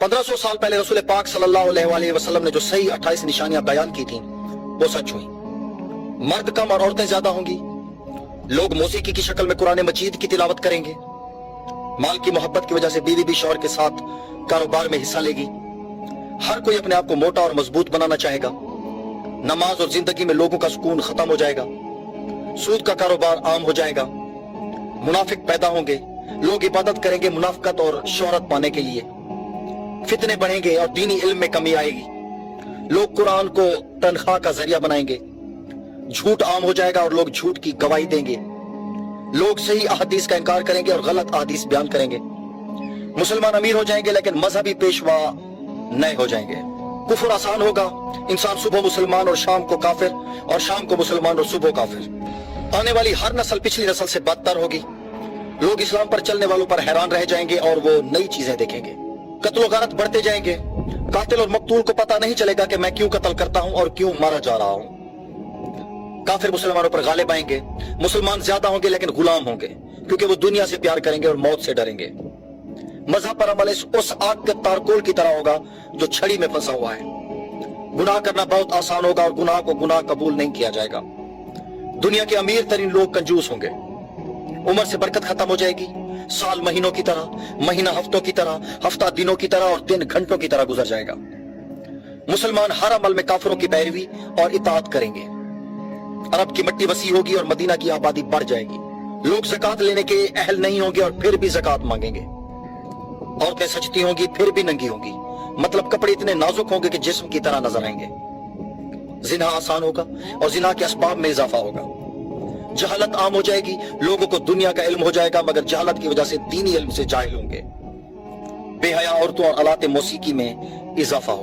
1500 साल पहले रसूल पाक सल्लल्लाहु अलैहि वसल्लम ने जो सही 28 निशानियां बयान की थी वो सच हुई। मर्द कम और औरतें ज्यादा होंगी। लोग मौसीकी की शक्ल में कुरान मजीद की तिलावत करेंगे। माल की मोहब्बत की वजह से बीवी भी शौहर के साथ कारोबार में हिस्सा लेगी। हर कोई अपने आप को मोटा और मजबूत बनाना चाहेगा। नमाज और जिंदगी में लोगों का सुकून खत्म हो जाएगा। सूद का कारोबार आम हो जाएगा। मुनाफिक पैदा होंगे। लोग इबादत करेंगे मुनाफिकत और शोहरत पाने के लिए। फितने बढ़ेंगे और दीनी इल्म में कमी आएगी। लोग कुरान को तनख्वाह का जरिया बनाएंगे। झूठ आम हो जाएगा और लोग झूठ की गवाही देंगे। लोग सही अहादीस का इनकार करेंगे और गलत अहादीस बयान करेंगे। मुसलमान अमीर हो जाएंगे लेकिन मजहबी पेशवा नए हो जाएंगे। कुफर आसान होगा। इंसान सुबह मुसलमान और शाम को काफिर, और शाम को मुसलमान और सुबह काफिर। आने वाली हर नस्ल पिछली नस्ल से बदतर होगी। लोग इस्लाम पर चलने वालों पर हैरान रह जाएंगे और वो नई चीजें देखेंगे। कत्ल गारत बढ़ते जाएंगे। कातिल और मकतूल को पता नहीं चलेगा कि मैं क्यों कत्ल करता हूं और क्यों मारा जा रहा हूं। काफिर मुसलमानों पर गालिब आएंगे। मुसलमान ज्यादा होंगे लेकिन गुलाम होंगे, क्योंकि वो दुनिया से प्यार करेंगे और मौत से डरेंगे। मजहब पर अमल उस आग के तारकोल की तरह होगा जो छड़ी में फंसा हुआ है। गुनाह करना बहुत आसान होगा और गुनाह को गुनाह कबूल नहीं किया जाएगा। दुनिया के अमीर तरीन लोग कंजूस होंगे। उम्र से बरकत खत्म हो जाएगी। साल महीनों की तरह, महीना हफ्तों की तरह, हफ्ता दिनों की तरह और दिन घंटों की तरह गुजर जाएगा। मुसलमान हर अमल में काफिरों की पैरवी और इताअत करेंगे। अरब की मिट्टी वसी होगी और मदीना की आबादी बढ़ जाएगी। लोग ज़कात लेने के अहल नहीं होंगे और फिर भी ज़कात मांगेंगे। औरतें सजती होंगी फिर भी नंगी होंगी। मतलब कपड़े इतने नाजुक होंगे कि जिस्म की तरह नजर आएंगे। जिना आसान होगा और जिना के असबाब में इजाफा होगा। जहालत आम हो जाएगी। लोगों को दुनिया का इल्म हो जाएगा मगर जहालत की वजह से दीनी इल्म से जाहिल होंगे। बेहया औरतों और आलाते मौसीकी में इजाफा होगा।